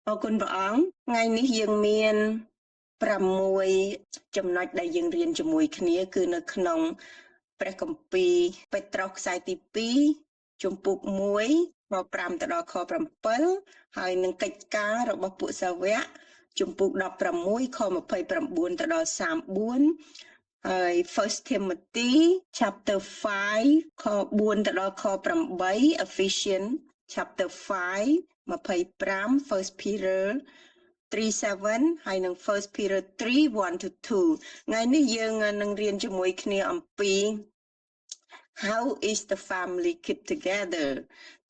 អរគុណព្រះអង្គថ្ងៃនេះយើងមាន6ចំណុចដែលយើងរៀនជាមួយគ្នាគឺនៅក្នុងព្រះគម្ពីរពេត្រុសខ្សែទី2ជំពូក1ខ5ទៅដល់ខ7ហើយនឹងកិច្ចការរបស់ពួកសាវកជំពូក16ខ29ទៅដល់34ហើយ First Timothy chapter 5ខ4ទៅដល់ខ8 Ephesians chapter 5 25 First Peter 3:7 ហើយនឹង First Peter 3:1 to 2ថ្ងៃនេះយើងនឹងរៀនជាមួយគ្នាអំពី How is the family keep together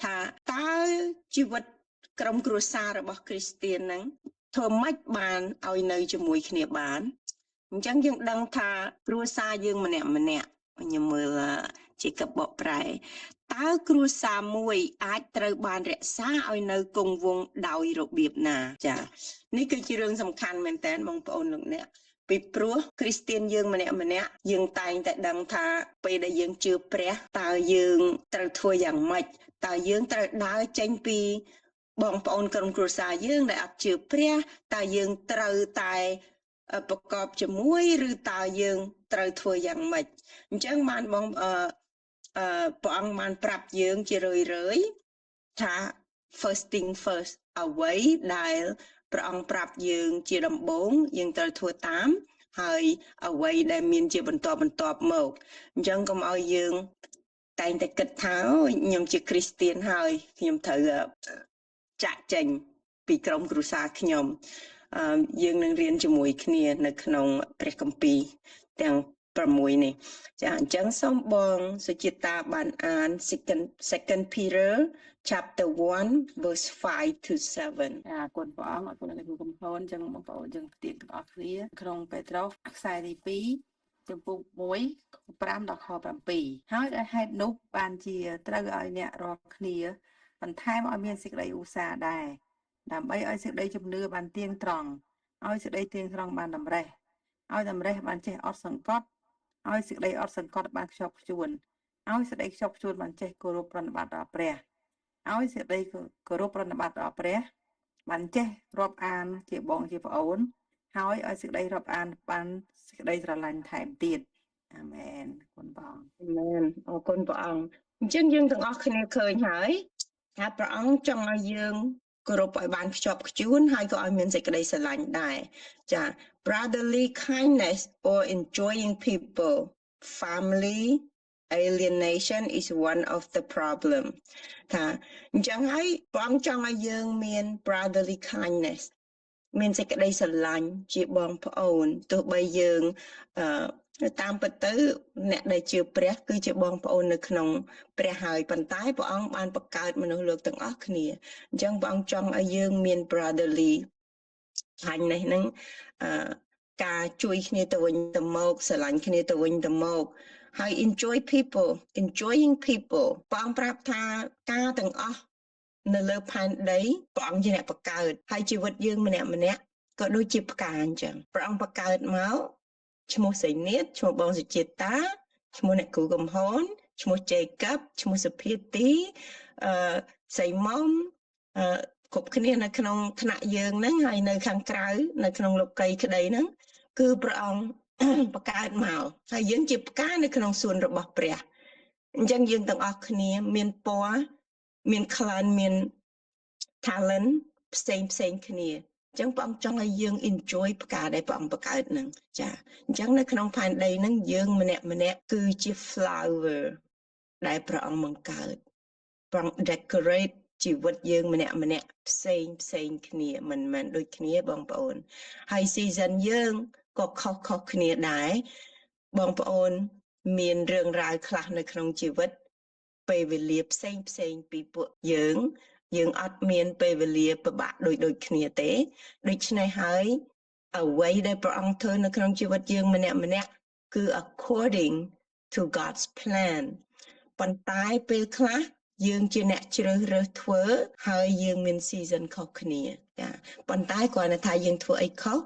ថាតើជីវិតក្រុមគ្រួសាររបស់គ្រីស្ទានហ្នឹងធ្វើម៉េចបានឲ្យនៅជាមួយគ្នាបានអញ្ចឹងយើងដឹងថាគ្រួសារយើងម្នាក់ខ្ញុំមើលជាកបកប្រែតើគ្រួសារមួយអាចត្រូវបានរក្សាឲ្យនៅគង់វង្សដោយរបៀបណាចានេះគឺជារឿងសំខាន់មែនតើបងប្អូនលោកអ្នកពីព្រោះគ្រីស្ទានយើងម្នាក់យើងតែងតែដឹងថាពេលដែលយើងជឿព្រះតើយើងត្រូវធ្វើយ៉ាងម៉េចតើយើងត្រូវដើរចេញពីបងប្អូនក្រុមគ្រួសារយើងដែលអត់ជឿព្រះតើយើងត្រូវតែប្រកបជាមួយឬតើយើងត្រូវធ្វើយ៉ាងម៉េចអញ្ចឹងបានបងព្រះអង្គបានប្រាប់យើងជារឿយថា first thing first អ្វីដែលព្រះអង្គប្រាប់យើងជាដំបូងយើងត្រូវធ្វើតាមហើយអ្វីដែលមានជាបន្តមកអញ្ចឹងកុំឲ្យយើងតែងតែគិតថាខ្ញុំជាគ្រីស្ទានហើយខ្ញុំត្រូវចាក់ចេញពីក្រុមគ្រួសារខ្ញុំយើងនឹងរៀនជាមួយគ្នានៅក្នុងព្រះគម្ពីរទាំង6នេះចាអញ្ចឹងសូមបងសុជាតាបានអាន second Peter chapter 1 verse 5 to 7អរគុណព្រះអង្គអរគុណអ្នកគ្រូកំហនអញ្ចឹងបងប្អូនយើងផ្ទៀងទាំងអស់គ្នាក្នុងពេត្រុសខ្សែទី2ចំពុក1 5ដល់ខ7ហើយដោយហេតុនោះបានជាត្រូវឲ្យអ្នករាល់គ្នាបន្ថែមឲ្យមានសេចក្តីឧស្សាហ៍ដែរដើម្បីឲ្យសេចក្តីជំនឿបានទៀងត្រង់ឲ្យសេចក្តីទៀងត្រង់បានតម្រេះឲ្យតម្រេះបានចេះអត់សង្កត់ឲ្យសេចក្តីអត់សង្កត់បានខ្ជាប់ខ្ជួនឲ្យសេចក្តីខ្ជាប់ខ្ជួនបានចេះគោរពប្រណិប័តដល់ព្រះឲ្យសេចក្តីគោរពប្រណិប័តដល់ព្រះបានចេះរាប់អានជាបងជាប្អូនហើយឲ្យសេចក្តីរាប់អានបានសេចក្តីស្រឡាញ់ថែមទៀតអាមែនគុណព្រះអង្គអាមែនអរគុណព្រះអង្គអញ្ចឹងយើងទាំងអស់គ្នាឃើញហើយថាព្រះអង្គចង់ឲ្យយើងគោរពឲ្យបានខ្ជាប់ខ្ជួនហើយក៏ឲ្យមានសេចក្តីស្រឡាញ់ដែរចា brotherly kindness or enjoying people family alienation is one of the problem ថាអញ្ចឹងហើយព្រះអង្គចង់ឲ្យយើងមាន brotherly kindness មានសេចក្តីស្រឡាញ់ជាបងប្អូនទោះបីយើងតាមពិតទៅអ្នកដែលជឿព្រះគឺជាបងប្អូននៅក្នុងព្រះហើយប៉ុន្តែព្រះអង្គបានបង្កើតមនុស្សលោកទាំងអស់គ្នាអញ្ចឹងព្រះអង្គចង់ឲ្យយើងមាន brotherly kindness ហ្នឹងការជួយគ្នាទៅវិញទៅមកស្រឡាញ់គ្នាទៅវិញទៅមកហើយ enjoying people ព្រះអង្គប្រាប់ថាការទាំងអស់នៅលើផែនដីព្រះអង្គជាអ្នកបង្កើតហើយជីវិតយើងម្នាក់ក៏ដូចជាផ្កាអញ្ចឹងព្រះអង្គបង្កើតមកឈ្មោះសីនាតឈ្មោះបងសុជាតាឈ្មោះអ្នកគ្រូកំហនឈ្មោះជេកັບឈ្មោះសុភាទីសីមុំគ្រប់គ្នានៅក្នុងថ្នាក់យើងហ្នឹងហើយនៅខាងក្រៅនៅក្នុងលោកីក្តីហ្នឹងគឺព្រះអង្គបង្កើតមកហើយយើងជាផ្កានៅក្នុងសួនរបស់ព្រះអញ្ចឹងយើងទាំងអស់គ្នាមានពណ៌មានក្លិនមាន talent ផ្សេងគ្នាអញ្ចឹងព្រះអង្គចង់ឲ្យយើង enjoy ផ្កាដែលព្រះអង្គបង្កើតហ្នឹងចាអញ្ចឹងនៅក្នុងផែនដីហ្នឹងយើងម្នាក់គឺជា flower ដែលព្រះអង្គបង្កើតព្រះអង្គ decorate ជីវិតយើងម្នាក់ផ្សេងគ្នាមិនមែនដូចគ្នាបងប្អូនហើយ season យើងក៏ខុសគ្នាដែរបងប្អូនមានរឿងរ៉ាវខ្លះនៅក្នុងជីវិតពេលវេលាផ្សេងពីពួកយើងអត់មានពេលវេលាពិបាកដូចគ្នាទេដូច្នេះហើយអ្វីដែលព្រះអង្គធ្វើនៅក្នុងជីវិតយើងម្នាក់គឺ according to God's plan ប៉ុន្តែពេលខ្លះយើងជាអ្នកជ្រើសរើសធ្វើហើយយើងមាន season ខុសគ្នាចាប៉ុន្តែគ្រាន់តែថាយើងធ្វើអីខុស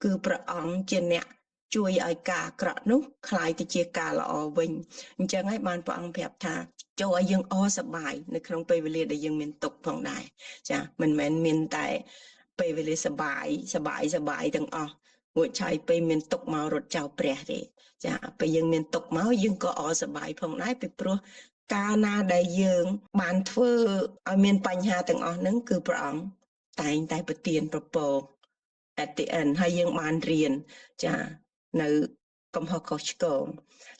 គឺព្រះអង្គជាអ្នកជួយឲ្យការអាក្រក់នោះคล้ายទៅជាការល្អវិញអញ្ចឹងហើយបានព្រះអង្គប្រាប់ថាចូលឲ្យយើងអរសប្បាយនៅក្នុងពេលវេលាដែលយើងមានទុក្ខផងដែរចាមិនមែនមានតែ ពេលវេលាសបាយទាំងអស់រួចឆាយពេលមានទុកមករត់ចោលព្រះទេចាពេលយើងមានទុកមកយើងក៏អសប្បាយផងដែរពីព្រោះកាលណាដែលយើងបានធ្វើឲ្យមានបញ្ហាទាំងអស់ហ្នឹងគឺព្រះអង្គតែងតែប្រទានប្រពរ at the end ហើយយើងបានរៀនចានៅកំហុសខុសឆ្គង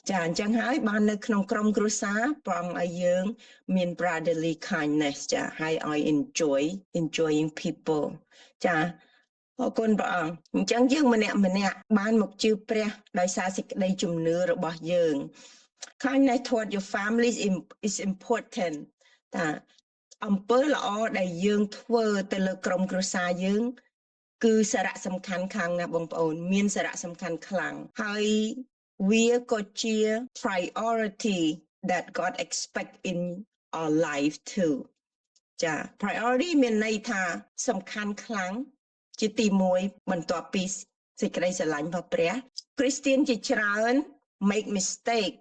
ចាអញ្ចឹងហើយបាននៅក្នុងក្រុមគ្រួសារព្រះអង្គឲ្យយើងមាន brotherly kindness ចាហើយឲ្យ enjoying people ចាអរគុណព្រះអង្គអញ្ចឹងយើងម្នាក់បានមកជឿព្រះដោយសារសេចក្តីជំនឿរបស់យើង kindness toward your family is important តាអំពើល្អដែលយើងធ្វើទៅលើក្រុមគ្រួសារយើងគឺសារៈសំខាន់ខ្លាំងណាស់បងប្អូនមានសារៈសំខាន់ខ្លាំងហើយវាក៏ជា priority that God expect in our life too ចា priority មានន័យថាសំខាន់ខ្លាំងជាទី1បន្ទាប់ពីសេចក្តីស្រឡាញ់របស់ព្រះ Christian ជាច្រើន make mistake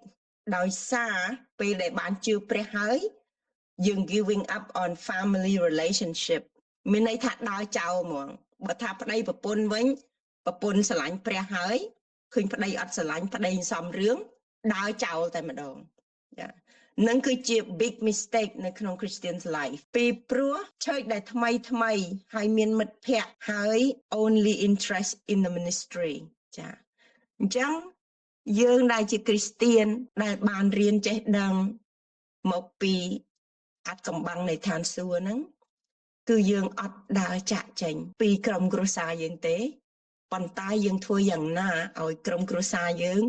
ដោយសារពេលដែលបានជឿព្រះហើយយើង giving up on family relationship មានន័យថាដើរចោលហ្មងបើថាប្តីប្រពន្ធវិញប្រពន្ធស្រឡាញ់ព្រះហើយឃើញប្តីអត់ស្រឡាញ់ប្តីសំរឿងដើរចោលតែម្ដងចានឹងគឺជា big mistake នៅក្នុង Christian's life ពីព្រោះ church ដែលថ្មីហើយមានមិត្តភ័ក្តិហើយ only interest in the ministry ចាអញ្ចឹងយើងដែលជាគ្រីស្ទៀនដែលបានរៀនចេះដឹងមកពីអាត់កំបាំងនៃឋានសួគ៌ហ្នឹងគឺយើងអត់ដើរចាក់ចេញពីក្រុមគ្រួសារយើងទេប៉ុន្តែយើងធ្វើយ៉ាងណាឲ្យក្រុមគ្រួសារយើង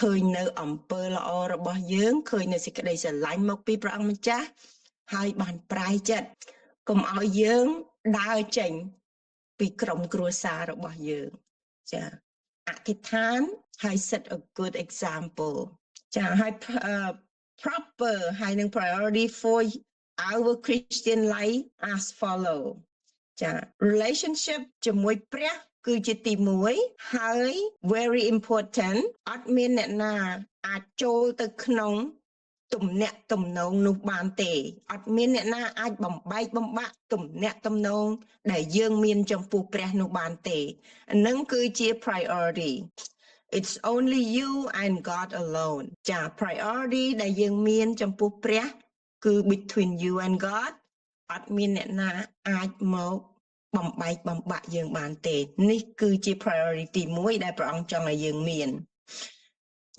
ឃើញនៅអំពើល្អរបស់យើងឃើញនៅសេចក្តីស្រឡាញ់មកពីព្រះអង្គម្ចាស់ហើយបានប្រែចិត្តកុំឲ្យយើងដើរចេញពីក្រុមគ្រួសាររបស់យើងចាអធិដ្ឋានហើយ set a good example ចាហើយ proper ហើយនឹង priority for our Christian life as follow ចា relationship ជាមួយព្រះគឺជាទី1ហើយ very important អត់មានអ្នកណាអាចចូលទៅក្នុងទំនាក់ទំនងនោះបានទេអត់មានអ្នកណាអាចបំបែកបំបាក់ទំនាក់ទំនងដែលយើងមានចំពោះព្រះនោះបានទេអានឹងគឺជា priority It's only you and God alone ចា priority ដែលយើងមានចំពោះព្រះគឺ between you and God អត់មានអ្នកណាអាចមកបំបែកបំបាក់យើងបានទេនេះគឺជា priority 1ដែលព្រះអង្គចង់ឲ្យយើងមាន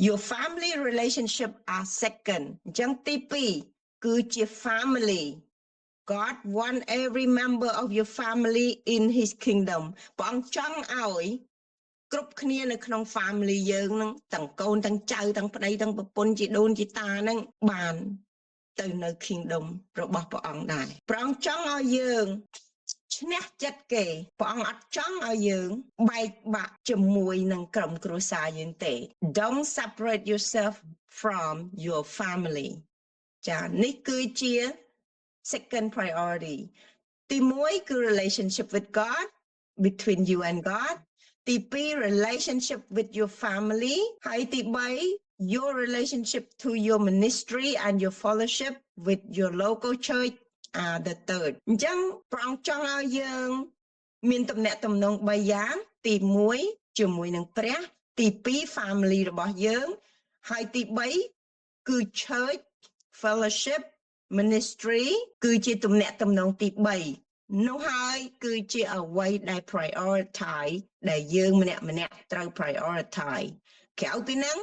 Your family relationship are second អញ្ចឹងទី2គឺជា family God want every member of your family in his kingdom ព្រះអង្គចង់ឲ្យគ្រប់គ្នានៅក្នុង family យើងហ្នឹងទាំងកូនទាំងចៅទាំងប្តីទាំងប្រពន្ធជីដូនជីតាហ្នឹងបានទៅនៅ kingdom របស់ព្រះអង្គដែរព្រះអង្គចង់ឲ្យយើងឈ្នះចិត្តគេព្រះអង្គអត់ចង់ឲ្យយើងបែកបាក់ជាមួយនឹងក្រុមគ្រួសារយើងទេ Don't separate yourself from your family ចានេះគឺជា second priority ទី1គឺ relationship with God between you and God ទី2 relationship with your family ហើយទី3 your relationship to your ministry and your fellowship with your local church the third អញ្ចឹងព្រះអង្គចង់ឲ្យយើងមានទំនាក់ទំនង3យ៉ាងទី1ជាមួយនឹងព្រះទី2 family របស់យើងហើយទី3គឺ church fellowship ministry គឺជាទំនាក់ទំនងទី3នោះហើយគឺជាអ្វីដែល prioritize ដែលយើងម្នាក់ត្រូវ prioritize ក្រៅពីហ្នឹង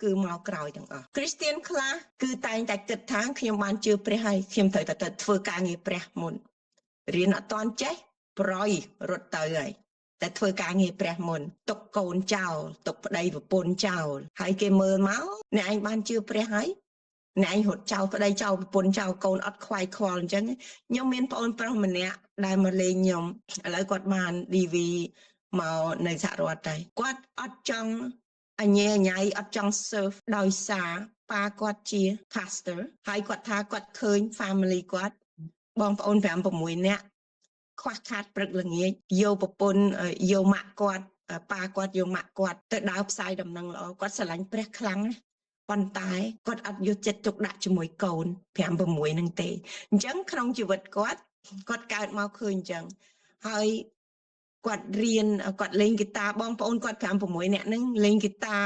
គឺមកក្រោយទាំងអស់គ្រីស្ទានខ្លះគឺតែងតែគិតថាខ្ញុំបានជឿព្រះហើយខ្ញុំត្រូវតែធ្វើការងារព្រះមុនរៀនអត់ទាន់ចេះប្រយរត់ទៅហើយតែធ្វើការងារព្រះមុនទុកកូនចោលទុកប្តីប្រពន្ធចោលហើយគេមើលមកអ្នកឯងបានជឿព្រះហើយអ្នកឯងរត់ចោលប្តីចោលប្រពន្ធចោលកូនអត់ខ្វាយខ្វល់អញ្ចឹងខ្ញុំមានប្អូនប្រុសម្នាក់ដែលមកលេងខ្ញុំឥឡូវគាត់បាន DV មកនៅសហរដ្ឋតែគាត់អត់ចង់អញញ៉ៃអត់ចង់ serve ដោយសារប៉ាគាត់ជា pastor ហើយគាត់ថាគាត់ឃើញ family គាត់បងប្អូន 5-6 នាក់ខ្វះខាតព្រឹកល្ងាចយកប្រពន្ធយកម៉ាក់គាត់ប៉ាគាត់យកម៉ាក់គាត់ទៅដើរផ្សាយដំណឹងល្អគាត់ស្រឡាញ់ព្រះខ្លាំងណាស់ប៉ុន្តែគាត់អត់យកចិត្តទុកដាក់ជាមួយកូន 5-6 ហ្នឹងទេអញ្ចឹងក្នុងជីវិតគាត់កើតមកឃើញអញ្ចឹងហើយ គាត់រៀនគាត់លេងហ្គីតាបងប្អូនគាត់5 6នាក់ហ្នឹងលេងហ្គីតា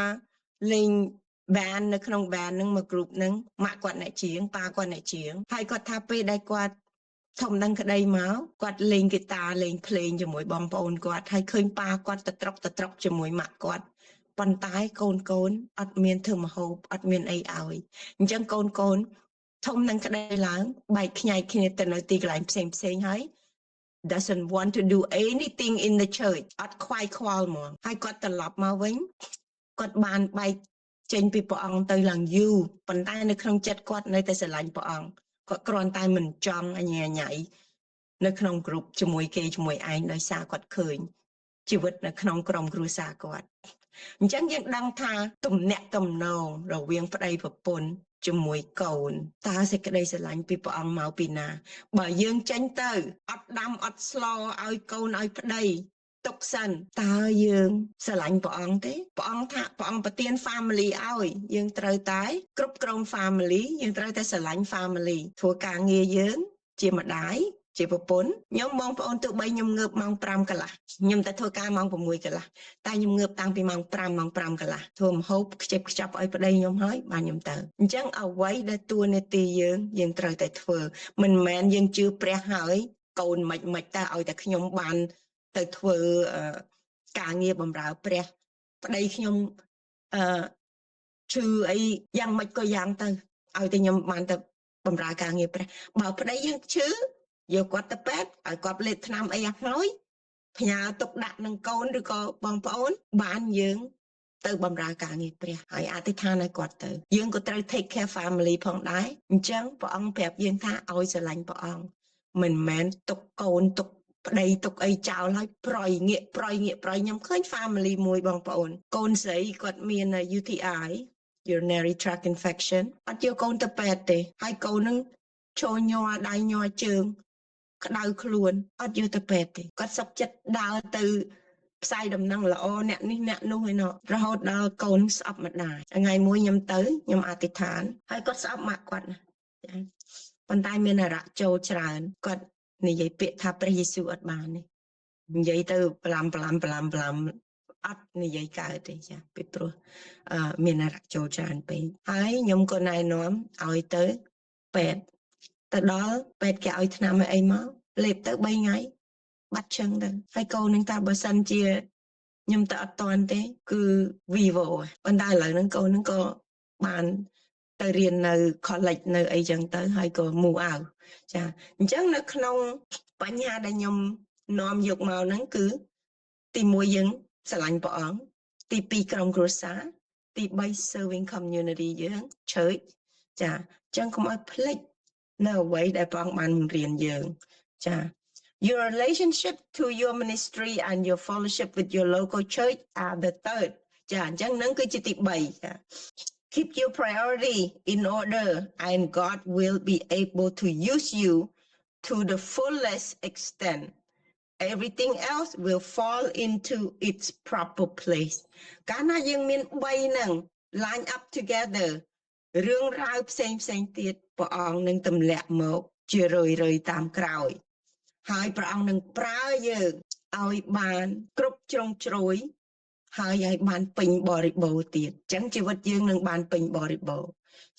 លេង band នៅក្នុង band ហ្នឹងមក group ហ្នឹងម៉ាក់គាត់អ្នកច្រៀងប៉ាគាត់អ្នកច្រៀងហើយគាត់ថាពេលដែលគាត់ធំដឹងក្តីមកគាត់លេងហ្គីតាលេងភ្លេងជាមួយបងប្អូនគាត់ហើយឃើញប៉ាគាត់ទៅត្រុកជាមួយម៉ាក់គាត់ប៉ុន្តែកូនអត់មានធ្វើម្ហូបអត់មានអីឲ្យអញ្ចឹងកូនធំនឹងក្តីឡើងបែកខ្ញែកគ្នាទៅនៅទីកន្លែងផ្សេងហើយ doesn't want to do anything in the church អត់ខ្វាយខ្វល់ហ្មងហើយគាត់ត្រឡប់មកវិញគាត់បានបែកចេញពីព្រះអង្គទៅឡើងយូរប៉ុន្តែនៅក្នុងចិត្តគាត់នៅតែស្រឡាញ់ព្រះអង្គគាត់គ្រាន់តែមិនចង់អញ្ញាញ៉ៃនៅក្នុង group ជាមួយគេជាមួយឯងដោយសារគាត់ឃើញជីវិតនៅក្នុងក្រុមគ្រួសារគាត់អញ្ចឹងយើងដឹងថាទំនាក់ទំនងរវាងប្តីប្រពន្ធជាមួយកូនតើសេចក្តីស្រឡាញ់ពីព្រះអង្គមកពីណាបើយើងចេញទៅអត់ដាំអត់ស្លឲ្យកូនឲ្យប្តីទុកសិនតើយើងស្រឡាញ់ព្រះអង្គទេព្រះអង្គថាព្រះអង្គប្រទាន family ឲ្យយើងត្រូវតែគ្រប់គ្រង family យើងត្រូវតែស្រឡាញ់ family ធ្វើការងារយើងជាម្ដាយជាប្រពន្ធខ្ញុំបងប្អូនទោះបីខ្ញុំងើបម៉ោង5កន្លះខ្ញុំតែធ្វើការម៉ោង6កន្លះតែខ្ញុំងើបតាំងពីម៉ោង5ម៉ោង5កន្លះធ្វើម្ហូបខ្ជិបខ្ចប់ឲ្យប្តីខ្ញុំហើយបានខ្ញុំទៅអញ្ចឹងអ្វីដែលតួនាទីយើងត្រូវតែធ្វើមិនមែនយើងជឿព្រះហើយកូនមិនតែឲ្យតែខ្ញុំបានទៅធ្វើការងារបម្រើព្រះប្តីខ្ញុំឈឺអីយ៉ាងម៉េចក៏យ៉ាងទៅឲ្យតែខ្ញុំបានទៅបម្រើការងារព្រះបើប្តីយើងឈឺយកគាត់ទៅពេទ្យឲ្យគាត់លេបថ្នាំអីឲ្យហើយផ្ញើទុកដាក់នឹងកូនឬក៏បងប្អូនបានយើងទៅបម្រើការងារព្រះហើយអធិដ្ឋានឲ្យគាត់ទៅយើងក៏ត្រូវ take care family ផងដែរអញ្ចឹងព្រះអង្គប្រាប់យើងថាឲ្យស្រឡាញ់ព្រះអង្គមិនមែនទុកកូនទុកប្តីទុកអីចោលហើយប្រយងាកខ្ញុំឃើញ family មួយបងប្អូនកូនស្រីគាត់មាន UTI urinary tract infection អត់យកកូនទៅពេទ្យទេហើយកូននឹងឈរញ័រដៃញ័រជើងក្តៅខ្លួនអត់យកទៅពេទ្យទេគាត់សុខចិត្តដើរទៅផ្សាយដំណឹងល្អអ្នកនេះអ្នកនោះឯណោះរហូតដល់កូនស្អប់ម្ដាយថ្ងៃមួយខ្ញុំទៅខ្ញុំអធិដ្ឋានហើយគាត់ស្អប់ម៉ាក់គាត់ណាចាប៉ុន្តែមានអារក្សចូលច្រើនគាត់និយាយពាក្យថាព្រះយេស៊ូវអត់បានទេនិយាយទៅប្លាំអត់និយាយកើតទេចាពីព្រោះមានអារក្សចូលច្រើនពេកហើយខ្ញុំក៏ណែនាំឲ្យទៅពេទ្យទៅដល់ពេទ្យគេឲ្យថ្នាំអីមកលេបទៅ3ថ្ងៃបាត់ឈឹងទៅហើយកូននឹងថាបើសិនជាខ្ញុំទៅអត់តាន់ទេគឺ vivo ប៉ុន្តែឥឡូវហ្នឹងកូនហ្នឹងក៏បានទៅរៀននៅ college នៅអីចឹងទៅហើយក៏ move out ចាអញ្ចឹងនៅក្នុងបញ្ហាដែលខ្ញុំនាំយកមកហ្នឹងគឺទី1យើងស្រឡាញ់ព្រះអង្គទី2ក្រុមគ្រួសារទី3 serving community យើង church ចាអញ្ចឹងកុំឲ្យភ្លេចនៅអ្វីដែលព្រះអង្គបានបង្រៀនយើងចា Your relationship to your ministry and your fellowship with your local church are the third ចាអញ្ចឹងនឹងគឺជាទី3ចា Keep your priority in order and God will be able to use you to the fullest extent everything else will fall into its proper place កាលណាយើងមាន3ហ្នឹង line up together រឿងរ៉ាវផ្សេងទៀតព្រះអង្គនឹងទម្លាក់មកជារឿយតាមក្រោយហើយព្រះអង្គនឹងប្រើយើងឲ្យបានគ្រប់ជ្រុងជ្រោយហើយឲ្យបានពេញបរិបូរណ៍ទៀតអញ្ចឹងជីវិតយើងនឹងបានពេញបរិបូរណ៍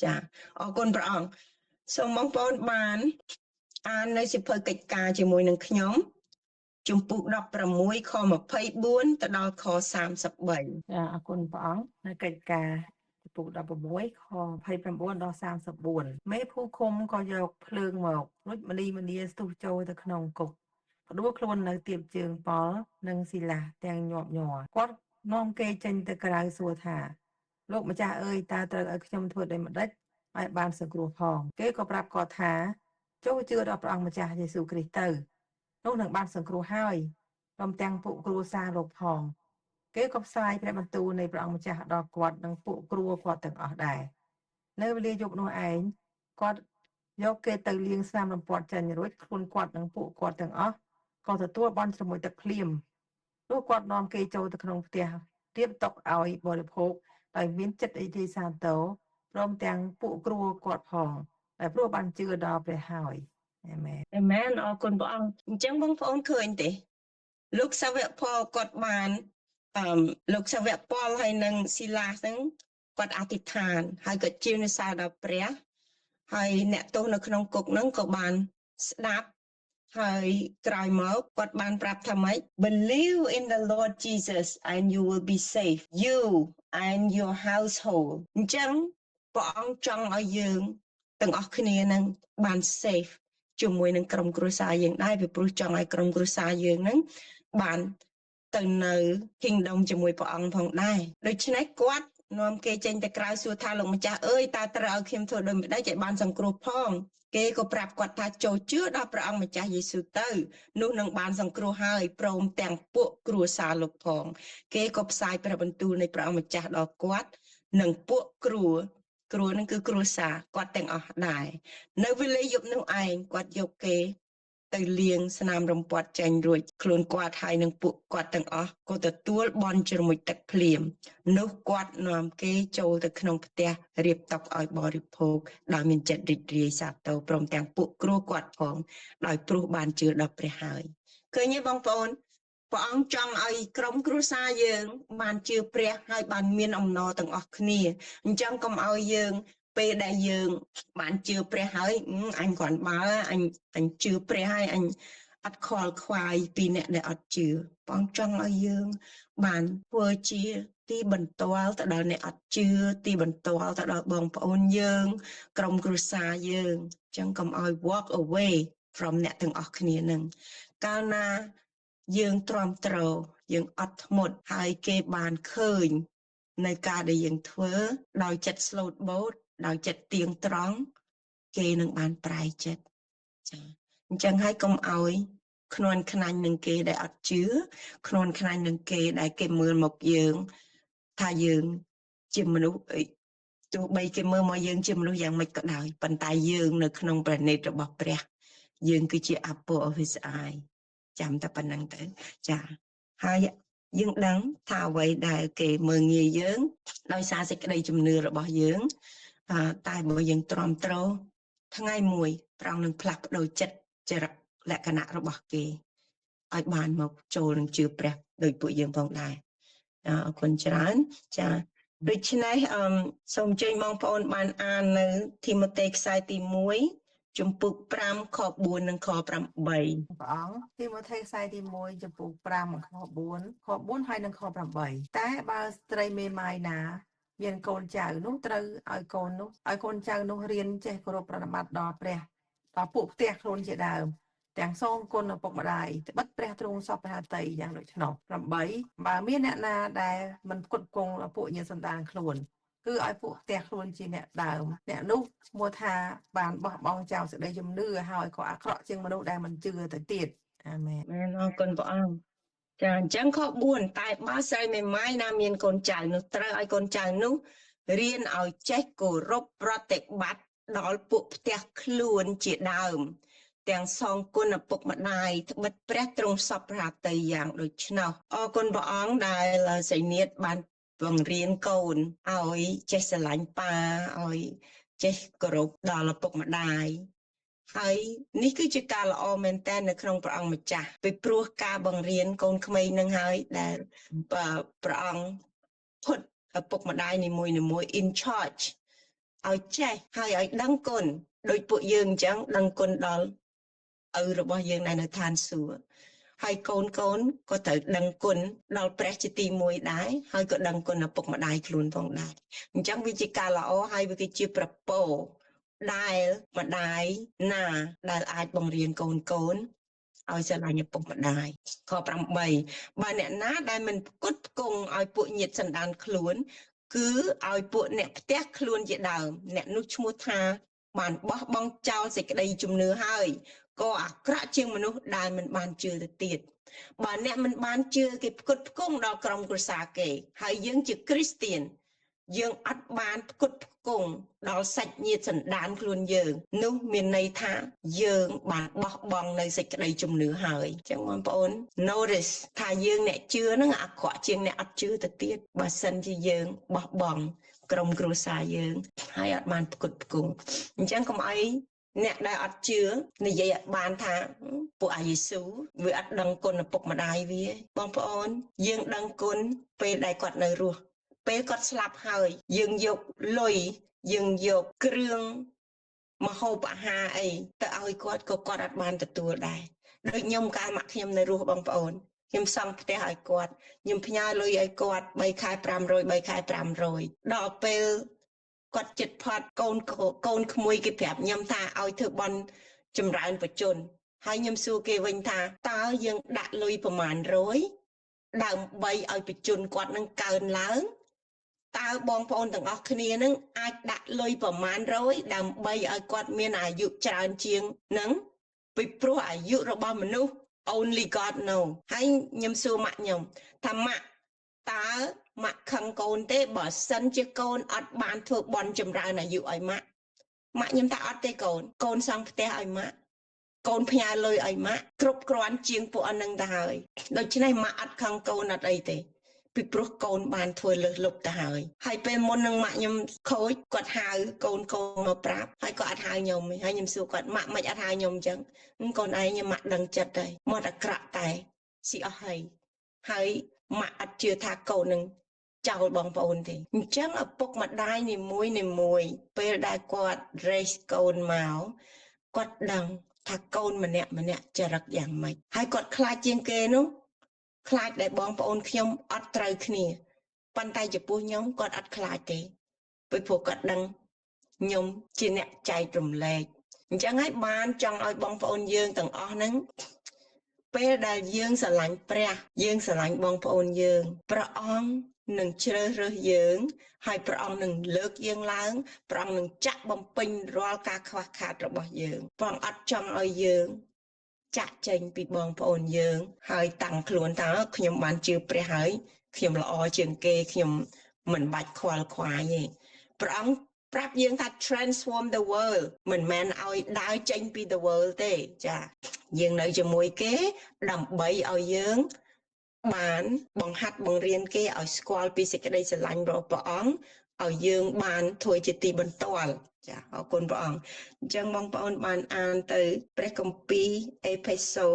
ចាអរគុណព្រះអង្គសូមបងប្អូនបានអាននៅសៀវភៅកិច្ចការជាមួយនឹងខ្ញុំជំពូក16ខ24ទៅដល់ខ33ចាអរគុណព្រះអង្គនៅកិច្ចការជំពូក16ខ29ដល់34មេភូឃុំក៏យកភ្លើងមកលុចម្នីស្ទុះចូលទៅក្នុងគុកផ្ដួលខ្លួននៅទៀបជើងប៉លនិងស៊ីឡាសទាំងញាប់ញ័រគាត់នាំគេចេញទៅក្រៅសួរថាលោកម្ចាស់អើយតើត្រូវឲ្យខ្ញុំធ្វើដូចម្ដេចឲ្យបានសង្គ្រោះផងគេក៏ប្រាប់គាត់ថាចូលជឿដល់ព្រះអង្គម្ចាស់យេស៊ូវគ្រីស្ទទៅនោះនឹងបានសង្គ្រោះហើយព្រមទាំងពួកគ្រួសារលោកផងគេក៏ផ្សាយព្រះបន្ទូលនៃព្រះអង្គម្ចាស់ដល់គាត់និងពួកគ្រួគាត់ទាំងអស់ដែរនៅវេលាយប់នោះឯងគាត់យកគេទៅលាងស្នាមរំពាត់ចេញរួចខ្លួនគាត់និងពួកគាត់ទាំងអស់ក៏ទទួលបន់ជ្រមុជទឹកភ្លាមលុះគាត់នាំគេចូលទៅក្នុងផ្ទះរៀបតុឲ្យបរិភោគដោយមានចិត្តអេទីសាទរព្រមទាំងពួកគ្រួគាត់ផងដែលព្រោះបានជឿដល់ព្រះហើយអាមែនអរគុណព្រះអង្គអញ្ចឹងបងប្អូនឃើញទេ លោកសាវកផលគាត់បានលោកសាវកផលហើយនឹងស៊ីឡាហ្នឹងគាត់អធិដ្ឋានហើយក៏ជឿនៅសារដល់ព្រះហើយអ្នកទោសនៅក្នុងគុកហ្នឹងក៏បានស្ដាប់ហើយក្រោយមកគាត់បានប្រាប់ថាម៉េច Believe in the Lord Jesus and you will be safe you and your household អញ្ចឹងព្រះអង្គចង់ឲ្យយើងទាំងអស់គ្នានឹងបាន safe ជាមួយនឹងក្រុមគ្រួសារយើងដែរពីព្រោះចង់ឲ្យក្រុមគ្រួសារយើងនឹងបានទៅនៅ kingdom ជាមួយព្រះអង្គផងដែរដូច្នេះគាត់នាំគេចេញទៅក្រៅសួរថាលោកម្ចាស់អើយតើត្រូវឲ្យខ្ញុំធ្វើដូចម្ដេចឲ្យបានសង្គ្រោះផងគេក៏ប្រាប់គាត់ថាចូលជឿដល់ព្រះអង្គម្ចាស់យេស៊ូវទៅនោះនឹងបានសង្គ្រោះហើយព្រមទាំងពួកគ្រួសារលោកផងគេក៏ផ្សាយព្រះបន្ទូលនៃព្រះអង្គម្ចាស់ដល់គាត់និងពួកគ្រួនឹងគឺគ្រួសារគាត់ទាំងអស់ដែរនៅវេលាយប់នោះឯងគាត់យកគេទៅលាងស្នាមរំពាត់ចេញរួចខ្លួនគាត់ហើយនឹងពួកគាត់ទាំងអស់ក៏ទទួលបន់ជ្រមុជទឹកភ្លាមនោះគាត់នាំគេចូលទៅក្នុងផ្ទះរៀបតុឲ្យបរិភោគដោយមានចិត្តរីករាយសាទរព្រមទាំងពួកគ្រួគាត់ផងដោយព្រោះបានជឿដល់ព្រះហើយឃើញទេបងប្អូនព្រះអង្គចង់ឲ្យក្រុមគ្រួសារយើងបានជឿព្រះហើយបានមានអំណរទាំងអស់គ្នាអញ្ចឹងកុំឲ្យយើងពេលដែលយើងបានជឿព្រះហើយអញគ្រាន់បើអញជឿព្រះហើយអញអត់ខលខ្វាយពីអ្នកដែលអត់ជឿព្រះអង្គចង់ឲ្យយើងបានធ្វើជាទីបន្ទាល់ទៅដល់អ្នកអត់ជឿទីបន្ទាល់ទៅដល់បងប្អូនយើងក្រុមគ្រួសារយើងអញ្ចឹងកុំឲ្យ walk away from អ្នកទាំងអស់គ្នានឹងកាលណាយើងទ្រាំទ្រយើងអត់ធ្មត់ហើយគេបានឃើញនៅការដែលយើងធ្វើដោយចិត្តស្លូតបូតដោយចិត្តទៀងត្រង់គេនឹងបានប្រែចិត្តចាអញ្ចឹងហើយកុំឲ្យខ្នួនខ្នាញ់នឹងគេដែលអត់ជឿខ្នួនខ្នាញ់នឹងគេដែលគេមើលមកយើងថាយើងជាមនុស្សទោះបីគេមើលមកយើងជាមនុស្សយ៉ាងម៉េចក៏ដោយប៉ុន្តែយើងនៅក្នុងព្រះនេត្ររបស់ព្រះយើងគឺជា apple of his eye ចាំតែប៉ុណ្្នឹងទៅចាហើយយើងដឹងថាអ្វីដែលគេមើលងាយយើងដោយសារសេចក្តីជំនឿរបស់យើងតែបើយើងទ្រាំទ្រថ្ងៃមួយព្រះអង្គនឹងផ្លាស់ប្ដូរចិត្តចរិតលក្ខណៈរបស់គេឲ្យបានមកចូលនឹងជឿព្រះដោយពួកយើងផងដែរអរគុណច្រើនចាដូច្នេះសូមអញ្ជើញបងប្អូនបានអាននៅទីម៉ូតេខ្សែទី1ជំពូក5ខ4និងខ8ព្រះអង្គទីម៉ូថេខ្សែទី1ចំពោះ5ខ4ហើយនិងខ8តែបើស្ត្រីមេម៉ាយណាមានកូនចៅនោះត្រូវឲ្យកូនចៅនោះរៀនចេះគោរពប្រណិប័តដល់ព្រះដល់ពួកផ្ទះខ្លួនជាដើមទាំងសងគុណឪពុកម្ដាយត្បិតព្រះទ្រង់សពព្រះហត្ថីយ៉ាងដូច្នោះ8បើមានអ្នកណាដែលមិនផ្គត់ផ្គង់ដល់ពួកញាតិសន្តានខ្លួនគឺឲ្យពួកផ្ទះខ្លួនជាអ្នកដើមអ្នកនោះឈ្មោះថាបានបោះបង់ចោលសេចក្តីជំនឿហើយក៏អាក្រក់ជាងមនុស្សដែលមិនជឿទៅទៀតអាមែនអរគុណព្រះអង្គចាអញ្ចឹងខ4តែបើស្រីមេម៉ាយណាមានកូនចៅនោះត្រូវឲ្យកូនចៅនោះរៀនឲ្យចេះគោរពប្រតិបត្តិដល់ពួកផ្ទះខ្លួនជាដើមទាំងសងគុណឪពុកម្ដាយត្បិតព្រះទ្រង់សពព្រះហត្ថីយ៉ាងដូច្នោះអរគុណព្រះអង្គដែលសីនាតបានបង្រៀនកូនឲ្យចេះស្រឡាញ់ប៉ាឲ្យចេះគោរពដល់ឪពុកម្ដាយហើយនេះគឺជាការល្អមែនទែននៅក្នុងព្រះអង្គម្ចាស់ពីព្រោះការបង្រៀនកូនក្មេងនឹងហើយដែលព្រះអង្គពុតឪពុកម្ដាយនីមួយៗ in charge ឲ្យចេះហើយឲ្យដឹងគុណដោយពួកយើងអញ្ចឹងដឹងគុណដល់ឪរបស់យើងនៅឋានសួគ៌ហើយកូនក៏ត្រូវដឹងគុណដល់ព្រះជាទី1ដែរហើយក៏ដឹងគុណឪពុកម្ដាយខ្លួនផងដែរអញ្ចឹងវាជាការល្អហើយវាគឺជាប្រពោដែលម្ដាយណាដែលអាចបង្រៀនកូនឲ្យស្រឡាញ់ឪពុកម្ដាយខ8បើអ្នកណាដែលមិនផ្គត់ផ្គង់ឲ្យពួកញាតិសន្តានខ្លួនគឺឲ្យពួកអ្នកផ្ទះខ្លួនជាដើមអ្នកនោះឈ្មោះថាបានបោះបង់ចោលសេចក្តីជំនឿហើយក៏អាក្រក់ជាងមនុស្សដែលមិនបានជឿទៅទៀតបើអ្នកមិនបានជឿគេផ្គត់ផ្គង់ដល់ក្រុមគ្រួសារគេហើយយើងជាគ្រីស្ទានយើងអត់បានផ្គត់ផ្គង់ដល់សាច់ញាតិសន្តានខ្លួនយើងនោះមានន័យថាយើងបានបោះបង់នៅសេចក្តីជំនឿហើយអញ្ចឹងបងប្អូន notice ថាយើងអ្នកជឿនឹងអាក្រក់ជាងអ្នកអត់ជឿទៅទៀតបើសិនជាយើងបោះបង់ក្រុមគ្រួសារយើងហើយអត់បានផ្គត់ផ្គង់អញ្ចឹងកុំអី អ្នកដែលអត់ជឿនិយាយអត់បានថាពួកអាយេស៊ូវាអត់ដឹងគុណឪពុកម្ដាយវាបងប្អូនយើងដឹងគុណពេលដែលគាត់នៅរស់ពេលគាត់ស្លាប់ហើយយើងយកលុយយើងយកគ្រឿងមហូបអាហារអីទៅឲ្យគាត់ក៏គាត់អត់បានទទួលដែរដូចខ្ញុំកាលម៉ាក់ខ្ញុំនៅរស់បងប្អូនខ្ញុំសង់ផ្ទះឲ្យគាត់ខ្ញុំផ្ញើលុយឲ្យគាត់3ខែ500ដល់ពេលគាត់ចិត្តផាត់កូនក្មួយគេប្រាប់ខ្ញុំថាឲ្យធ្វើបន់ចម្រើនបជនហើយខ្ញុំសួរគេវិញថាតើយើងដាក់លុយប្រមាណ100ដើម្បីឲ្យបជនគាត់នឹងកើនឡើងតើបងប្អូនទាំងអស់គ្នានឹងអាចដាក់លុយប្រមាណ100ដើម្បីឲ្យគាត់មានអាយុច្រើនជាងនឹងពីព្រោះអាយុរបស់មនុស្ស only God know ហើយខ្ញុំសួរម៉ាក់ខ្ញុំថាម៉ាក់តើម៉ាក់ខឹងកូនទេបើសិនជាកូនអត់បានធ្វើបន់ចម្រើនអាយុឲ្យម៉ាក់ខ្ញុំថាអត់ទេកូនសង់ផ្ទះឲ្យម៉ាក់កូនផ្ញើលុយឲ្យម៉ាក់គ្រប់គ្រាន់ជាងពួកអនឹងទៅហើយដូច្នេះម៉ាក់អត់ខឹងកូនអត់អីទេពីព្រោះកូនបានធ្វើលើសលប់ទៅហើយពេលមុននឹងម៉ាក់ខ្ញុំខូចគាត់ហៅកូនមកប្រាប់ហើយគាត់អត់ហៅខ្ញុំទេហើយខ្ញុំសួរគាត់ម៉ាក់មិនអត់ហៅខ្ញុំអញ្ចឹងកូនឯងម៉ាក់ដឹងចិត្តហើយមកអាក្រក់តែស៊ីអស់ហើយម៉ាក់អត់ជឿថាកូននឹងចោលបងប្អូនទេអញ្ចឹងឪពុកម្ដាយនីមួយពេលដែលគាត់ raise កូនមកគាត់ដឹងថាកូនម្នាក់ចរិតយ៉ាងម៉េចហើយគាត់ខ្លាចជាងគេនោះខ្លាចដែលបងប្អូនខ្ញុំអត់ត្រូវគ្នាប៉ុន្តែចំពោះខ្ញុំគាត់អត់ខ្លាចទេពីព្រោះគាត់ដឹងខ្ញុំជាអ្នកចែករំលែកអញ្ចឹងហើយបានចង់ឲ្យបងប្អូនយើងទាំងអស់ហ្នឹងពេលដែលយើងស្រឡាញ់ព្រះយើងស្រឡាញ់បងប្អូនយើងព្រះអង្គនឹងជ្រើសរើសយើងហើយព្រះអង្គនឹងលើកយើងឡើងព្រះអង្គនឹងចាក់បំពេញរាល់ការខ្វះខាតរបស់យើងព្រះអង្គអត់ចង់ឲ្យយើងចាក់ចេញពីបងប្អូនយើងហើយតាំងខ្លួនថាខ្ញុំបានជឿព្រះហើយខ្ញុំល្អជាងគេខ្ញុំមិនបាច់ខ្វល់ខ្វាយទេព្រះអង្គប្រាប់យើងថា transform the world មិនមែនឲ្យដើរចេញពី the world ទេចាយើងនៅជាមួយគេដើម្បីឲ្យយើងបានបង្ហាត់បង្រៀនគេឲ្យស្គាល់ពីសេចក្តីស្រឡាញ់របស់ព្រះអង្គឲ្យយើងបានធ្វើជាទីបន្ទាល់ចាអរគុណព្រះអង្គអញ្ចឹងបងប្អូនបានអានទៅព្រះគម្ពីរអេផេសូ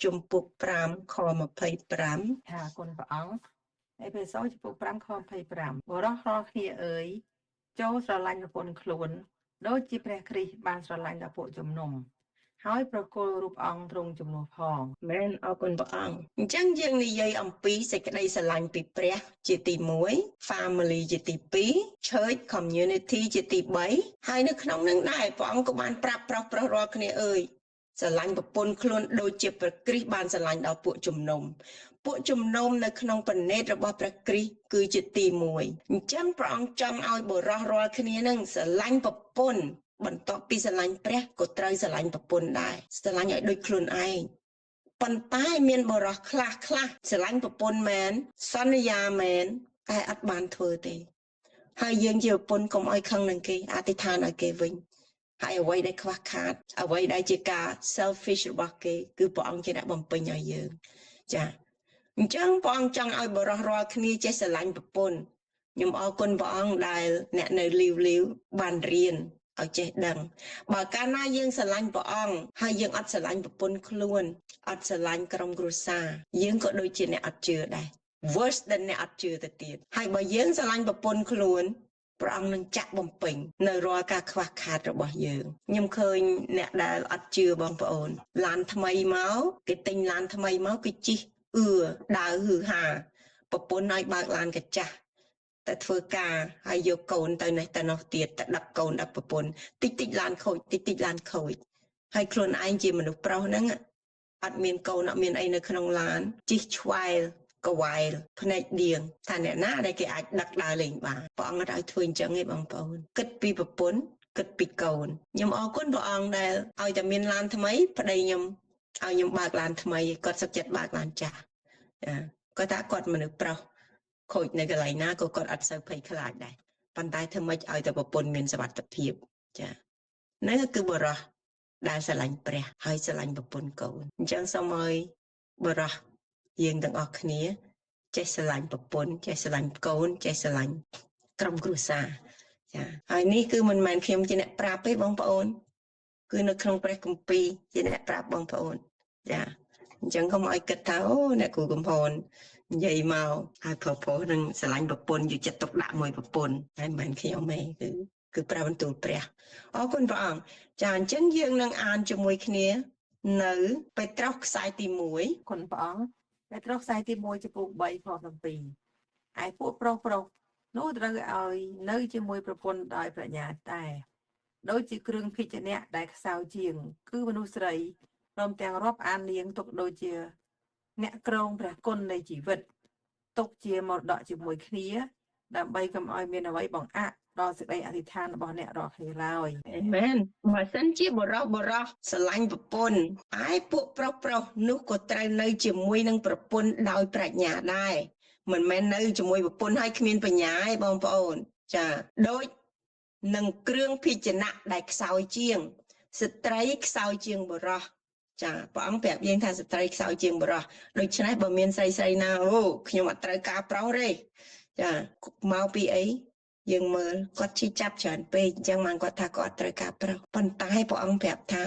ជំពូក5ខ25អរគុណព្រះអង្គអេផេសូជំពូក5ខ25បរិសុទ្ធរាល់គ្នាអើយចូលស្រឡាញ់ប្រពន្ធខ្លួនដូចជាព្រះគ្រីស្ទបានស្រឡាញ់ដល់ពួកជំនុំហើយប្រគល់រូបអង្គទ្រង់ជំនួសផងមែនអរគុណព្រះអង្គអញ្ចឹងយើងនិយាយអំពីសេចក្តីស្រឡាញ់ពីព្រះជាទី1 family ជាទី2 church community ជាទី3ហើយនៅក្នុងនឹងដែរព្រះអង្គក៏បានប្រាប់ប្រុសរាល់គ្នាអើយស្រឡាញ់ប្រពន្ធខ្លួនដូចជាព្រះគ្រីស្ទបានស្រឡាញ់ដល់ពួកជំនុំនៅក្នុងព្រះនេតរបស់ព្រះគ្រីស្ទគឺជាទី1អញ្ចឹងព្រះអង្គចង់ឲ្យបុរសរាល់គ្នានឹងស្រឡាញ់ប្រពន្ធបន្ទាប់ពីស្រឡាញ់ព្រះក៏ត្រូវស្រឡាញ់ប្រពន្ធដែរស្រឡាញ់ឲ្យដូចខ្លួនឯងប៉ុន្តែមានបុរសខ្លះស្រឡាញ់ប្រពន្ធមែនសន្យាមែនតែអត់បានធ្វើទេហើយយើងជាប្រពន្ធកុំឲ្យខឹងនឹងគេអធិដ្ឋានឲ្យគេវិញហើយអ្វីដែលខ្វះខាតអ្វីដែលជាការ selfish របស់គេគឺព្រះអង្គជាអ្នកបំពេញឲ្យយើងចាអញ្ចឹងព្រះអង្គចង់ឲ្យបុរសរាល់គ្នាចេះស្រឡាញ់ប្រពន្ធខ្ញុំអរគុណព្រះអង្គដែលអ្នកនៅលីវបានរៀនឲ្យចេះដឹងបើកាលណាយើងស្រឡាញ់ព្រះអង្គហើយយើងអត់ស្រឡាញ់ប្រពន្ធខ្លួនអត់ស្រឡាញ់ក្រុមគ្រួសារយើងក៏ដូចជាអ្នកអត់ជឿដែរ worse than អ្នកអត់ជឿទៅទៀតហើយបើយើងស្រឡាញ់ប្រពន្ធខ្លួនព្រះអង្គនឹងចាក់បំពេញនៅរាល់ការខ្វះខាតរបស់យើងខ្ញុំឃើញអ្នកដែលអត់ជឿបងប្អូនឡានថ្មីមកគេទិញឡានថ្មីមកគេជិះដើរហឺហាប្រពន្ធឲ្យបើកឡានកញ្ចាស់តែធ្វើការហើយយកកូនទៅនេះទៅនោះទៀតតែដឹកកូនដឹកប្រពន្ធតិចឡានខូចតិចឡានខូចហើយខ្លួនឯងជាមនុស្សប្រុសហ្នឹងអត់មានកូនអត់មានអីនៅក្នុងឡានជិះឆ្វែលកវ៉ែលភ្នែកដៀងថាអ្នកណាដែលគេអាចដឹកដើរលេងបានព្រះអង្គអត់ឲ្យធ្វើអញ្ចឹងទេបងប្អូនគិតពីប្រពន្ធគិតពីកូនខ្ញុំអរគុណព្រះអង្គដែលឲ្យតែមានឡានថ្មីប្តីខ្ញុំឲ្យខ្ញុំបើកឡានថ្មីគាត់សុខចិត្តបើកឡានចាស់គាត់ថាគាត់មនុស្សប្រុសខូចនៅកន្លែងណាក៏គាត់អត់សូវភ័យខ្លាចដែរប៉ុន្តែធ្វើម៉េចឲ្យតែប្រពន្ធមានសុវត្ថិភាពចាហ្នឹងគឺបរិសុទ្ធដែលស្រឡាញ់ព្រះហើយស្រឡាញ់ប្រពន្ធកូនអញ្ចឹងសូមឲ្យបរិសុទ្ធយើងទាំងអស់គ្នាចេះស្រឡាញ់ប្រពន្ធចេះស្រឡាញ់កូនចេះស្រឡាញ់ក្រុមគ្រួសារចាហើយនេះគឺមិនមែនខ្ញុំជាអ្នកប្រាប់ទេបងប្អូន គឺនៅក្នុងព្រះគម្ពីរជាអ្នកប្រាប់បងប្អូនចាអញ្ចឹងកុំឲ្យគិតថាអូអ្នកគ្រូកំផននិយាយមកហើយប្រពោះនឹងស្រឡាញ់ប្រពន្ធយកចិត្តទុកដាក់មួយប្រពន្ធហើយមិនមែនខ្ញុំទេគឺព្រះបន្ទូលព្រះអរគុណព្រះអង្គចាអញ្ចឹងយើងនឹងអានជាមួយគ្នានៅពេត្រុសខ្សែទី1 គុណព្រះអង្គពេត្រុសខ្សែទី1ចំពោះ3ខ7ឯពួកប្រុសនោះត្រូវឲ្យនៅជាមួយប្រពន្ធដោយប្រាជ្ញាដែរដូចជាគ្រឿងភេជ្ជៈដែលខ្សោយជាងគឺមនុស្សស្រីព្រមទាំងរាប់អាននាងទុកដូចជាអ្នកក្រងព្រះគុណនៃជីវិតទុកជាមរតកជាមួយគ្នាដើម្បីកុំឲ្យមានអ្វីបង្អាក់ដល់សេចក្តីអធិដ្ឋានរបស់អ្នករាល់គ្នាឡើយ អេមែនបើសិនជាបរោះស្រឡាញ់ប្រពន្ធហើយពួកប្រុសនោះក៏ត្រូវនៅជាមួយនឹងប្រពន្ធដោយប្រាជ្ញាដែរមិនមែននៅជាមួយប្រពន្ធហើយគ្មានបញ្ញាទេបងប្អូនចាដូចនឹងគ្រឿងភេជ្ជៈដែលខ្សោយជាងស្ត្រីខ្សោយជាងបរោះចាព្រះអង្គប្រាប់យើងថាស្ត្រីខ្សោយជាងបរោះដូច្នេះបើមានស្រីណាអូខ្ញុំអត់ត្រូវការប្រុសទេចាមកពីអីយើងមើលគាត់ជិះចាប់ច្រើនពេកអញ្ចឹងបានគាត់ថាគាត់ត្រូវការប្រុសប៉ុន្តែព្រះអង្គប្រាប់ថា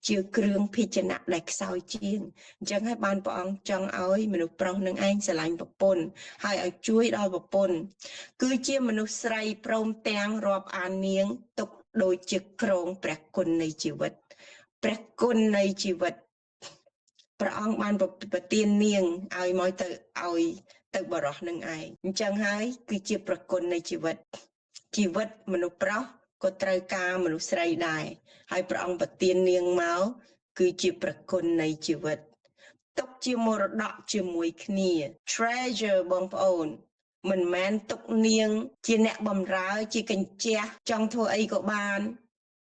ជាគ្រឿងភេជ្ជៈដែលខ្សោយជាងអញ្ចឹងហើយបានព្រះអង្គចង់ឲ្យមនុស្សប្រុសនឹងឯងស្រឡាញ់ប្រពន្ធហើយឲ្យជួយដល់ប្រពន្ធគឺជាមនុស្សស្រីព្រមទាំងរាប់អាននាងទុកដូចជាក្រងព្រះគុណនៃជីវិតព្រះគុណនៃជីវិតព្រះអង្គបានប្រទាននាងឲ្យមកទៅបរោះនឹងឯងអញ្ចឹងហើយគឺជាប្រគុណនៃជីវិតមនុស្សប្រុសក៏ត្រូវការមនុស្សស្រីដែរហើយព្រះអង្គប្រទាននាងមកគឺជាប្រគុណនៃជីវិតទុកជាមរតកជាមួយគ្នា treasure បងប្អូនមិនមែនទុកនាងជាអ្នកបម្រើជាកញ្ចះចង់ធ្វើអីក៏បាន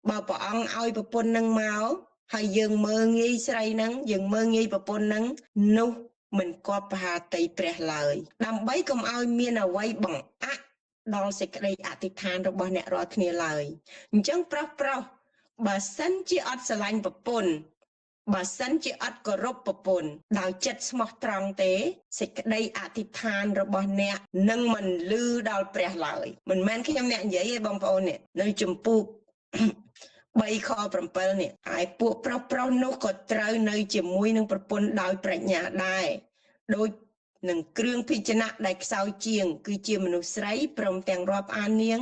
បើព្រះអង្គឲ្យប្រពន្ធនឹងមកហើយយើងមើងងាយស្រីហ្នឹងយើងមើងងាយប្រពន្ធហ្នឹងនោះមិនគប់ប្រហាតីព្រះឡើយដើម្បីកុំឲ្យមានអ្វីបង្អាក់ដល់សេចក្តីអធិដ្ឋានរបស់អ្នករាល់គ្នាឡើយអញ្ចឹងប្រុសបើសិនជាអត់ស្រឡាញ់ប្រពន្ធបើសិនជាអត់គោរពប្រពន្ធដោយចិត្តស្មោះត្រង់ទេសេចក្តីអធិដ្ឋានរបស់អ្នកនឹងមិនលឺដល់ព្រះឡើយមិនមែនខ្ញុំអ្នកនិយាយទេបងប្អូននេះនៅចំពោះ3ខ7នេះហើយពួកប្រុសនោះក៏ត្រូវនៅជាមួយនឹងប្រពន្ធដោយប្រាជ្ញាដែរដូចនឹងគ្រឿងភេជ្ជៈដែលខ្សោយជាងគឺជាមនុស្សស្រីព្រមទាំងរាប់អាននាង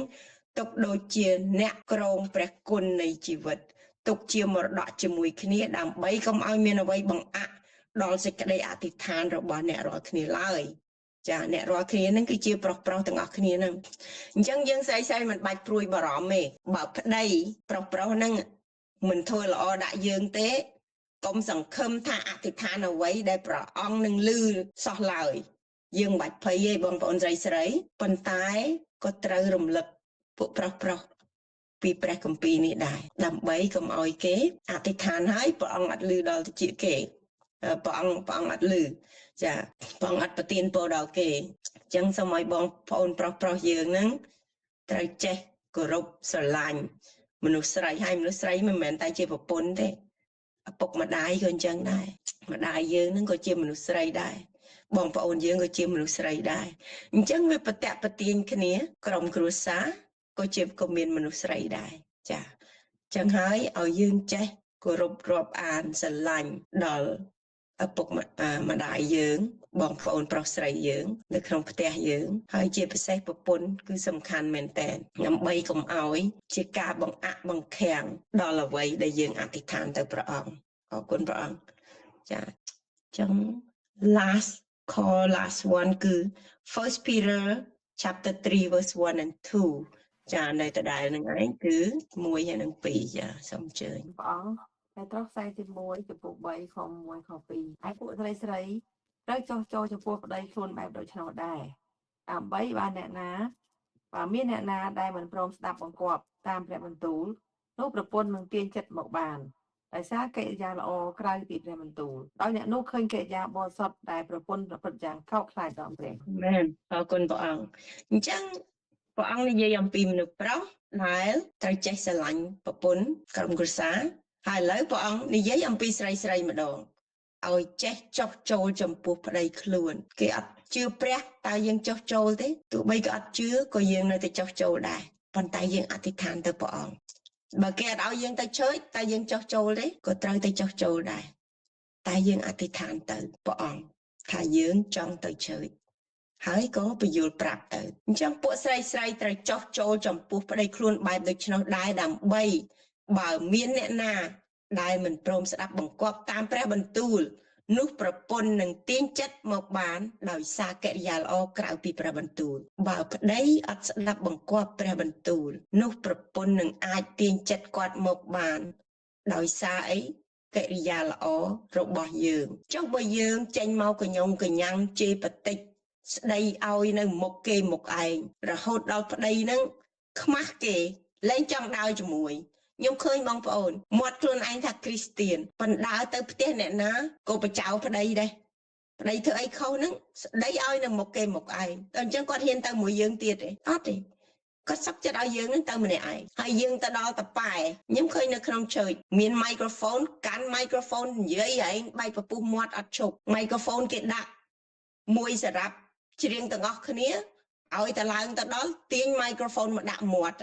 ទុកដូចជាអ្នកក្រងព្រះគុណនៃជីវិតទុកជាមរតកជាមួយគ្នាដើម្បីកុំឲ្យមានអ្វីបង្អាក់ដល់សេចក្តីអធិដ្ឋានរបស់អ្នករាល់គ្នាឡើយចាអ្នករាល់គ្នានឹងគឺជាប្រុសទាំងអស់គ្នានឹងអញ្ចឹងយើងស្រីមិនបាច់ព្រួយបារម្ភទេបើប្តីប្រុសហ្នឹងមិនធ្វើល្អដាក់យើងទេកុំសង្ឃឹមថាអធិដ្ឋានអ្វីដែលព្រះអង្គនឹងលឺសោះឡើយយើងមិនបាច់ភ័យទេបងប្អូនស្រីប៉ុន្តែក៏ត្រូវរំលឹកពួកប្រុសពីព្រះគម្ពីរនេះដែរដើម្បីកុំឲ្យគេអធិដ្ឋានហើយព្រះអង្គអត់លឺដល់តិចគេព្រះអង្គអត់លឺចាព្រះអង្គអត់ប្រទានពរដល់គេអញ្ចឹងសូមឲ្យបងប្អូនប្រុសយើងហ្នឹងត្រូវចេះគោរពស្រឡាញ់មនុស្សស្រីហើយមនុស្សស្រីមិនមែនតែជាប្រពន្ធទេឪពុកម្ដាយក៏អញ្ចឹងដែរម្ដាយយើងហ្នឹងក៏ជាមនុស្សស្រីដែរបងប្អូនយើងក៏ជាមនុស្សស្រីដែរអញ្ចឹងវាប្រតិបទាញគ្នាក្រុមគ្រួសារក៏មានមនុស្សស្រីដែរចាអញ្ចឹងហើយឲ្យយើងចេះគោរពរាប់អានស្រឡាញ់ដល់ឪពុកម្ដាយយើងបងប្អូនប្រុសស្រីយើងនៅក្នុងផ្ទះយើងហើយជាពិសេសប្រពន្ធគឺសំខាន់មែនតើដើម្បីកុំឲ្យជាការបង្អាក់បង្ខាំងដល់អ្វីដែលយើងអធិដ្ឋានទៅព្រះអង្គអរគុណព្រះអង្គចាអញ្ចឹង last one គឺ First Peter chapter 3 verse 1 and 2ចានៅតដែលនឹងឯងគឺ1ហើយនិង2ចាសូមអញ្ជើញព្រះអង្គតែត្រង់ខ្សែទី1ចំពោះ3ខ1ខ2ហើយពួកស្រីត្រូវចោះចូលចំពោះប្តីខ្លួនបែបដូច្នោះដែរដើម្បីបានអ្នកណាបើមានអ្នកណាដែលមិនព្រមស្ដាប់បង្គាប់តាមព្រះបន្ទូលនោះប្រពន្ធនឹងទាញចិត្តមកបានដោយសារកិរិយាល្អក្រៅពីព្រះបន្ទូលដោយអ្នកនោះឃើញកិរិយាបរិសុទ្ធដែលប្រពន្ធប្រព្រឹត្តយ៉ាងខុសខ្លាចដល់ព្រះមែនអរគុណព្រះអង្គអញ្ចឹងព្រះអង្គនិយាយអំពីមនុស្សប្រុសដែលត្រូវចេះស្រឡាញ់ប្រពន្ធក្រុមគ្រួសារហើយឥឡូវព្រះអង្គនិយាយអំពីស្រីម្ដងឲ្យចេះចុះចូលចំពោះប្តីខ្លួនគេអត់ជឿព្រះតើយើងចុះចូលទេទោះបីក៏អត់ជឿក៏យើងនៅតែចុះចូលដែរប៉ុន្តែយើងអធិដ្ឋានទៅព្រះអង្គ បើគេអត់ឲ្យយើងទៅឆើចតែយើងចោះចូលទេក៏ត្រូវទៅចោះចូលដែរតែយើងអធិដ្ឋានទៅព្រះអង្គថាយើងចង់ទៅឆើចហើយក៏បញ្យល់ប្រាប់ទៅអញ្ចឹងពួកស្រីត្រូវចោះចូលចំពោះប្តីខ្លួនបែបដូច្នោះដែរដើម្បីបើមានអ្នកណាដែលមិនព្រមស្ដាប់បង្គាប់តាមព្រះបន្ទូលនោះប្រពន្ធនឹងទាញចិត្តមកបានដោយសារកិរិយាល្អក្រៅពីព្រះបន្ទូលបើប្តីអត់ស្ដាប់បង្គាប់ព្រះបន្ទូលនោះប្រពន្ធនឹងអាចទាញចិត្តគាត់មកបានដោយសារអីកិរិយាល្អរបស់យើងចុះបើយើងចេញមកកញ្ញងកញ្ញាំងជេរបតិចស្ដីឲ្យនៅមុខគេមុខឯងរហូតដល់ប្តីនឹងខ្មាស់គេលែងចង់ដើរជាមួយខ្ញុំឃើញបងប្អូនមាត់ខ្លួនឯងថាគ្រីស្ទៀនប៉ុន្តែទៅផ្ទះអ្នកណាក៏បចោប្តីដែរប្តីធ្វើអីខុសហ្នឹងស្ដីឲ្យនៅមុខគេមុខឯងតែអញ្ចឹងគាត់ហ៊ានទៅមួយយើងទៀតទេអត់ទេគាត់សុខចិត្តឲ្យយើងហ្នឹងទៅម្នាក់ឯងហើយយើងទៅដល់តប៉ែខ្ញុំឃើញនៅក្នុងជើចមានមីក្រូហ្វូនកាន់មីក្រូហ្វូននិយាយឯងបែកពពុះមាត់អត់ឈប់មីក្រូហ្វូនគេដាក់មួយសម្រាប់ច្រៀងទាំងអស់គ្នាឲ្យតែឡើងទៅដល់ទាញមីក្រូហ្វូនមកដាក់មាត់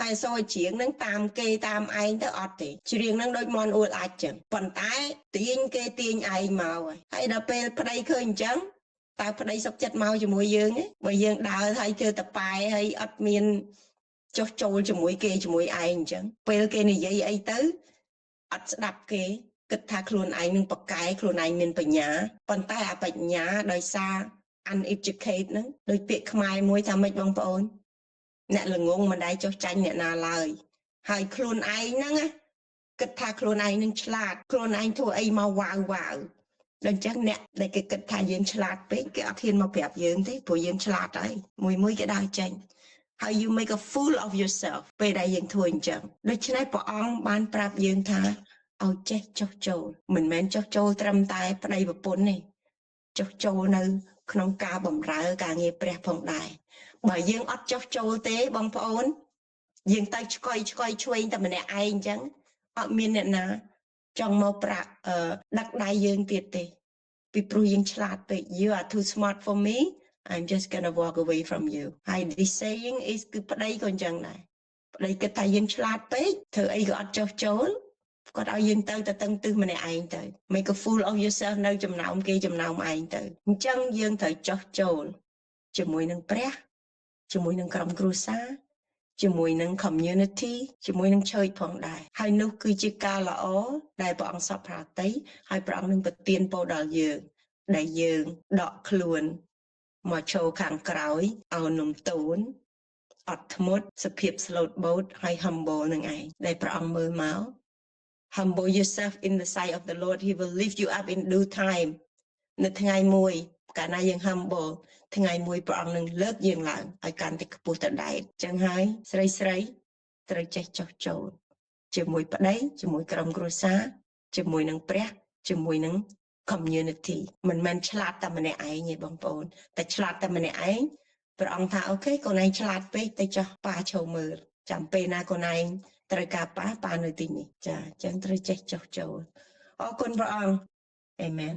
ហើយសូរច្រៀងនឹងតាមគេតាមឯងទៅអត់ទេច្រៀងនឹងដូចមន់អួលអាចចឹងប៉ុន្តែទាញគេទាញឯងមកហើយដល់ពេលប្តីឃើញអញ្ចឹងតើប្តីសុខចិត្តមកជាមួយយើងទេបើយើងដើរហើយធ្វើតប៉ែហើយអត់មានចុះចូលជាមួយគេជាមួយឯងអញ្ចឹងពេលគេនិយាយអីទៅអត់ស្ដាប់គេគិតថាខ្លួនឯងនឹងប្រកែខ្លួនឯងមានបញ្ញាប៉ុន្តែអបញ្ញាដោយសារ uneducated ហ្នឹងដូចពាក្យខ្មែរមួយថាម៉េចបងប្អូនអ្នកល្ងងមិនដែលចុះចាញ់អ្នកណាឡើយហើយខ្លួនឯងហ្នឹងគិតថាខ្លួនឯងនឹងឆ្លាតខ្លួនឯងធ្វើអីមកវ៉ាវដល់អញ្ចឹងអ្នកដែលគេគិតថាយើងឆ្លាតពេកគេអត់ហ៊ានមកប្រាប់យើងទេព្រោះយើងឆ្លាតហើយមួយគេដើរចេញហើយ you make a fool of yourself ពេលដែលយើងធ្វើអញ្ចឹងដូច្នេះព្រះអង្គបានប្រាប់យើងថាឲ្យចេះចុះចូលមិនមែនចុះចូលត្រឹមតែប្តីប្រពន្ធទេចុះចូលនៅក្នុងការបម្រើការងារព្រះផងដែរបើយើងអត់ចុះចូលទេបងប្អូនយើងទៅឆ្កុយឆ្វេងតែម្នាក់ឯងអញ្ចឹងអត់មានអ្នកណាចង់មកដឹកដៃយើងទៀតទេពីព្រោះយើងឆ្លាតពេក you are too smart for me I'm just gonna walk away from you ហើយ this saying is គឺប្តីក៏អញ្ចឹងដែរប្តីគិតថាយើងឆ្លាតពេកធ្វើអីក៏អត់ចុះចូលគាត់ឲ្យយើងទៅតឹងទឹះម្នាក់ឯងទៅ make a fool of yourself នៅចំណោមគេចំណោមឯងទៅអញ្ចឹងយើងត្រូវចុះចូលជាមួយនឹងព្រះជាមួយនឹងក្រុមគ្រួសារជាមួយនឹង community ជាមួយនឹង church ផងដែរហើយនោះគឺជាការល្អដែលព្រះអង្គសពប្រាតិហើយព្រះអង្គនឹងប្រទានពរដល់យើងដែលយើងដកខ្លួនមកចូលខាងក្រោយឲ្យនំតូនអត់ធ្មត់សភាព slow boat ហើយ humble នឹងឯងដែលព្រះអង្គមើលមក humble yourself in the sight of the Lord he will lift you up in due time នៅថ្ងៃមួយកាលណាយើង humble ថ្ងៃមួយព្រះអង្គនឹងលើកយើងឡើងឲ្យកាន់តែខ្ពស់ទៅដែរអញ្ចឹងហើយស្រីត្រូវចេះចុះចូលជាមួយប្តីជាមួយក្រុមគ្រួសារជាមួយនឹងព្រះជាមួយនឹង community មិនមែនឆ្លាតតែម្នាក់ឯងទេបងប្អូនតែឆ្លាតតែម្នាក់ឯងព្រះអង្គថាអូខេកូនឯងឆ្លាតពេកទៅចុះប៉ាឈរមើលចាំពេលណាកូនឯងត្រូវការប៉ានៅទីនេះចាអញ្ចឹងត្រូវចេះចុះចូលអរគុណព្រះអង្គ Amen